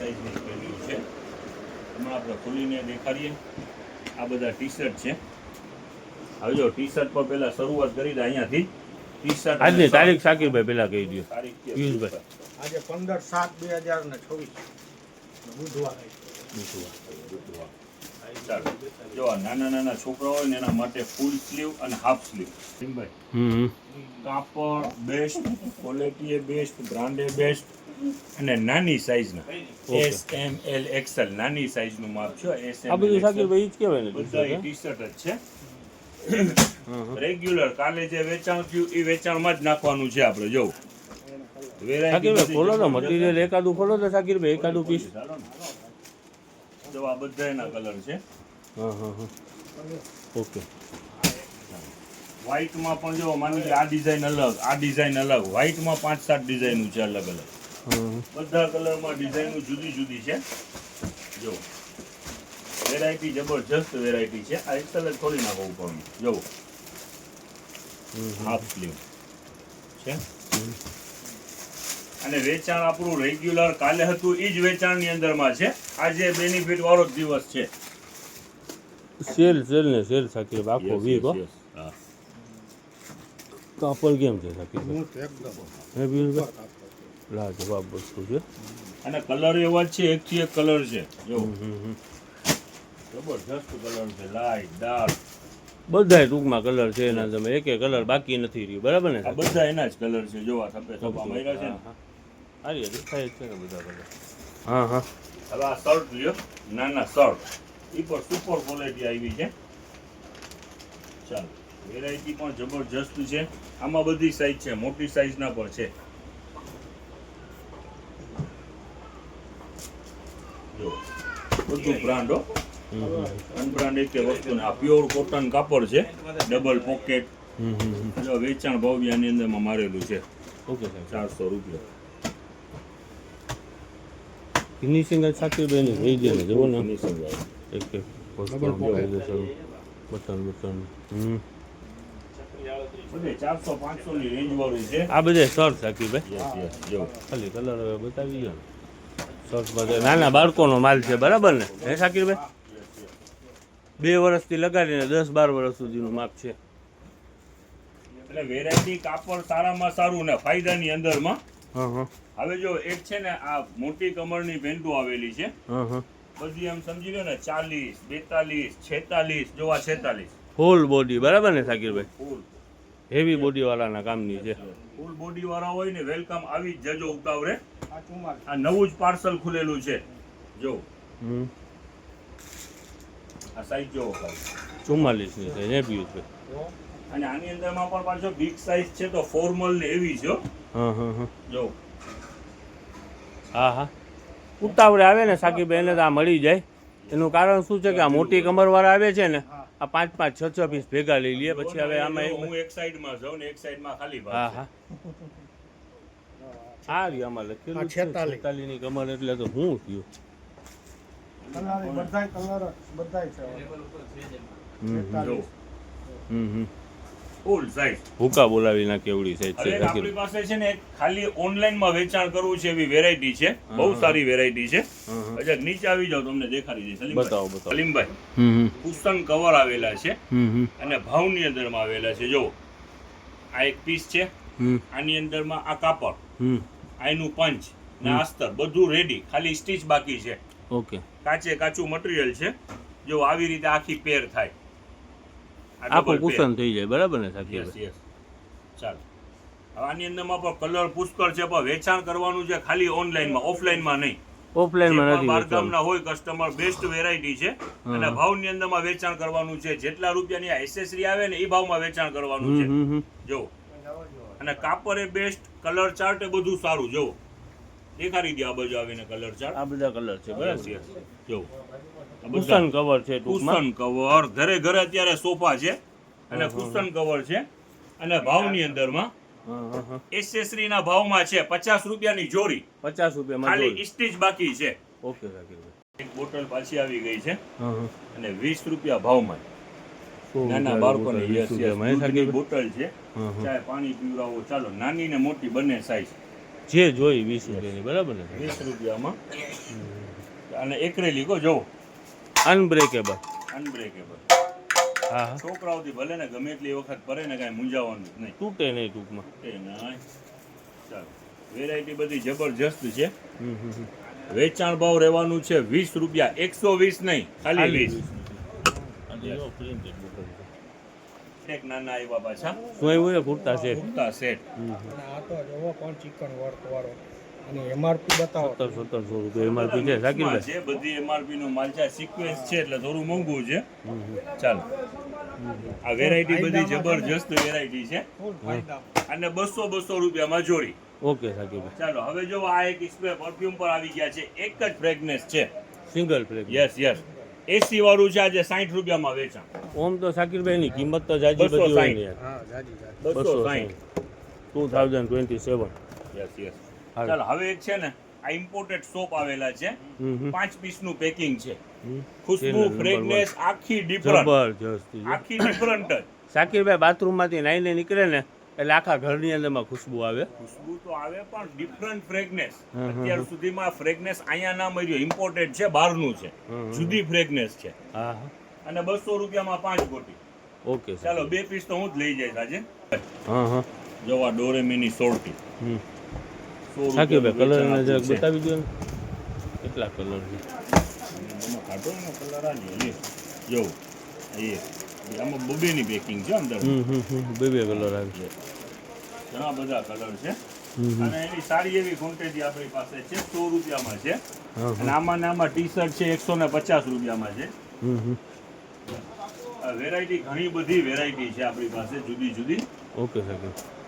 સાઈઝની પેન્ટ્યુ છે. એમાં આપણે ખોલીને દેખાડીએ. આ બધા ટી શર્ટ છે. હવે જો ટી શર્ટ પર પહેલા શરૂઆત કરી દે અહીંયાથી. ટી શર્ટ આજની તારીખ શાકીરભાઈ પહેલા કહી દો. તારીખ પિયુષભાઈ આજે 15/7/2024 બુધવાર. ચાલો જો આ નાના નાના છોકરા હોય ને એના માટે ફૂલ સ્લીવ અને હાફ સ્લીવ. કાપડ બેસ્ટ, ક્વોલિટી એ બેસ્ટ, બ્રાન્ડ એ બેસ્ટ અને નાની સાઈઝના એસ એમ એલ એક્સેલ નાની સાઈઝનું માપ છે. એસ આ બધું શાકીરભાઈ જ કહેવાય ને બધા ટી શર્ટ જ છે. રેગ્યુલર કાલે જે વેચાણ થયું એ વેચાણમાં જ નાખવાનું છે આપણે. જો શાકીરભાઈ ખોલો તો મટીરિયલ એકાદું ખોલો તો શાકીરભાઈ એકાદું પીસ. જો આ બધા એના કલર છે. ઓકે. વ્હાઈટમાં પણ જો માની લે આ ડિઝાઇન અલગ, આ ડિઝાઇન અલગ. વ્હાઈટમાં 5-7 ડિઝાઇનો છે અલગ અલગ. બધા કલરમાં ડિઝાઇનો જુદી જુદી છે. જો વેરાયટી જબરજસ્ત વેરાયટી છે. આ એક્સેલ જ થોડી નાખો ઉપર. જો હાફ સ્લીવ છે અને વેચાણ આપણું રેગ્યુલર કાલે હતું એ જ વેચાણની અંદરમાં છે. આજે બેનિફિટ વાળો જ દિવસ છે. સેલ ને સેલ શાકીરભાઈ આખો વીક હો. હા કાપડ કેમ છે શાકીરભાઈ? હે પિયુષભાઈ લાજવાબ વસ્તુ છે. અને કલર એવા જ છે, એકથી એક કલર છે. જો જબરજસ્ત કલર છે. લાઈટ ડાર્ક બધાય ટૂંકમાં કલર છે એના. તમે એક કલર બાકી નથી રહ્યું બરાબર ને? આ બધા એના જ કલર છે. જો આ થપ્પે થપ્પા માર્યા છે ને. સારી દેખાય છે ને બધા કલર. હા હા. હવે આ શર્ટ લ્યો, નાના શર્ટ એ પણ સુપર ક્વોલિટી આવી છે. ચાલો વેરાયટી પણ જબરજસ્ત છે. આમાં બધી સાઈઝ છે, મોટી સાઈઝના પણ છે. જો બધું બ્રાન્ડ હો, અનબ્રાન્ડ એક વસ્તુ ને. આ પ્યોર કોટન કાપડ છે, ડબલ પોકેટ. જો વેચાણ ભાવ બી આની અંદરમાં મારેલું છે. ઓકે સાહેબ 400 રૂપિયા. ફિનિશિંગ જ શાકીરભાઈ ની થઈ જાય ને જુઓ ને. ફિનિશિંગ એક બટન બધે 400-500 ની રેન્જ વાળું છે. આ બધે શર્ટ શાકીરભાઈ. યસ યસ જો ખાલી કલર હવે બતાવી ગયો ને. શર્ટ બધે નાના બાળકોનો માલ છે બરાબર ને? હે શાકીરભાઈ 2 વર્ષથી લગાડીને 10-12 વર્ષ સુધીનું માપ છે. એટલે વેરાયટી કાપડ સારામાં સારું ને ફાયદાની અંદરમાં. હા. હવે જો એક છે ને આ મોટી કમરની પેન્ટો આવેલી છે. બધી એમ સમજી લો ને 40, 42, 46. જો આ 46 ફૂલ બોડી બરાબર ને શાકીરભાઈ? ફૂલ હેવી બોડી વાળાના કામની છે. ફૂલ બોડી વાળા હોય ને વેલકમ આવી જ જજો ઉતાવળે. આ નવું જ પાર્સલ ખુલેલું છે. જો આ સાઈઝ જોવો ખાલી 44 ની છે ને પિયુષભાઈ? અને આની અંદરમાં પણ પાછો બિગ સાઈઝ છે તો ફોર્મલ ને એવી છે. હા. જો હા. ઉતાવળે આવે ને શાકીરભાઈ એને તો આ મળી જાય. એનું કારણ શું છે કે આ મોટી કમરવાળા આવે છે ને આ 5-5, 6-6 પીસ ભેગા લઈ લે. પછી હવે આમાં હું એક સાઈડમાં જાઉં ને એક સાઈડમાં ખાલી ભાગ. હા. આ રહ્યું આમાં લખેલું 46 ની કમર એટલે તો હું થયું. બધાય કલર બધાય છે. જો ફૂલ સાઈઝ ભૂકા બોલાવી ના કેવડી સાઈઝ છે. હવે આપણી પાસે છે ને ખાલી ઓનલાઈન માં વેચાણ કરવું છે એવી વેરાયટી છે. બહુ સારી વેરાયટી છે. અચ્છા નીચે આવી જાવ તમને દેખાડી દઈશ. બતાવો. સલીમભાઈ કુશન કવર આવેલા છે અને ભાવની અંદરમાં આવેલા છે. જો આ એક પીસ છે, આની અંદરમાં આ કાપડ, આનું પંચ ને આસ્તર બધું રેડી, ખાલી સ્ટીચ બાકી છે. ઓકે. કાચું મટીરિયલ છે. જો આવી રીતે આખી પેર થાય. આખું કુશન થઈ જાય બરાબર ને શાકીરભાઈ? યસ. ચાલો હવે આની અંદરમાં પણ કલર પુષ્કળ છે, પણ વેચાણ કરવાનું છે ખાલી ઓનલાઈનમાં, ઓફલાઈનમાં નહીં. ઓફલાઈનમાં નથી. બારગામના હોય કસ્ટમર બેસ્ટ વેરાયટી છે અને ભાવની અંદરમાં વેચાણ કરવાનું છે. જેટલા રૂપિયાની આ એસેસરી આવે ને એ ભાવમાં વેચાણ કરવાનું છે. જો અને કાપડ એ બેસ્ટ, કલર ચાર્ટ એ બધું સારું. જો દેખાડી દે આ બાજુ આવીને કલર ચાર્ટ. આ બધા કલર છે બરાબર? જો કુશન કવર છે ટૂંકમાં. કુશન કવર ઘરે અત્યારે સોફા છે અને કુશન કવર છે અને ભાવની અંદરમાં એસેસરી ના ભાવમાં છે 50 રૂપિયાની જોડી. 50 રૂપિયામાં ખાલી સ્ટીચ બાકી છે. ઓકે શાકીરભાઈ. એક બોટલ પાછી આવી ગઈ છે અને 20 રૂપિયા ભાવમાં. નાના બાળકોને દૂધની બોટલ છે, ચાય પાણી પીવડાવો ચાલો, નાની ને મોટી બંને સાઈઝ જે જોઈ 20 રૂપિયાની બરાબર ને? 20 રૂપિયામાં અને એકરેલી કો જો અનબ્રેકેબલ. અનબ્રેકેબલ. હા હા, છોકરાઓથી ભલે ને ગમે એટલી વખત પડે ને કાંઈ મૂંઝાવાનું જ નહીં. તૂટે નહીં ટૂંકમાં. એ ના ચાલો, વેરાયટી બધી જબરજસ્ત છે. હમ હમ હમ. વેચાણ ભાવ રહેવાનું છે 20 રૂપિયા, 120 નહીં, ખાલી 20. અને જો printed બોટલ છે. એક નાના આવ્યા પાછા શું આવ્યું છે? કુર્તા સેટ. કુર્તા સેટ. અને આ તો જોવો પણ ચિકન વર્ક વાળો અને એમઆરપી બતાવો. 1700 રૂપિયા એમઆરપી છે શાકિરભાઈ. જે બધી MRP નું માલ છે, સિક્વેન્સ છે એટલે થોડું મોંઘું છે. ચાલો, આ વેરાયટી બધી જબરજસ્ત વેરાયટી છે ફૂલ ફાયદા. અને 200 રૂપિયામાં જોડી. ઓકે શાકિરભાઈ. ચાલો હવે જો આ એક સ્પ્રે પરફ્યુમ પર આવી ગયા છે, એક જ ફ્રેગ્રન્સ છે. Single flag. યસ યસ, એસી વાળું છે, આજે 60 રૂપિયામાં વેચાણ. ઓમ તો શાકિરભાઈની કિંમત તો જાજી બધી હોય ને યાર. હા જાજી જાજી. 260. 2027. Yes yes. હાલો. ચાલો હવે એક છે ને, આ ઇમ્પોર્ટેડ સોપ આવેલા છે, હમ હમ. 5 પીસનું પેકિંગ છે. હમ. ખુશ્બુ, તેના ફ્રેગ્રન્સ આખી ડિફરન્ટ, જબરજસ્ત છે. આખી ડિફરન્ટ જ. શાકિરભાઈ બાથરૂમમાંથી નાઈને નીકળે ને એટલે આખા ઘરની અંદરમાં ખુશ્બુ આવે. ખુશ્બુ તો આવે પણ ડિફરન્ટ ફ્રેગ્રન્સ. હમ, હમ, અત્યાર સુધીમાં ફ્રેગ્રન્સ અહીંયા ના મળ્યો, ઇમ્પોર્ટેડ છે, બહારનું છે, હમ. જુદી ફ્રેગ્રન્સ છે. હા હા, અને 200 રૂપિયામાં 5 ગોટી. Okay sir. ચાલો 2 પીસ તો હું જ લઈ જઈશ આજે. હા હા. જો આ ડોરેમીની સોરટી. હમ. 100 શાકિરભાઈ રૂપિયાનું કલર જરાક વેચાણ બતાવી દો ને. કેટલા કલર છે? આમાં કાઢો એનો કલર આ લ્યો. જો એ આમાં બબેની પેકિંગ છે અંદર. હમ હમ હમ. બે કલર આવી છે. ઘણા બધા કલર છે. હમ હમ. અને એની સારી એવી ક્વોન્ટિટી આપણી પાસે છે, 100 રૂપિયામાં છે. હા અને હા. આમાં ને આમાં ટી શર્ટ છે 150 રૂપિયામાં છે. હમ હમ. વેરાયટી ઘણી બધી વેરાયટી છે આપણી પાસે, જુદી જુદી. ઓકે શાકિર.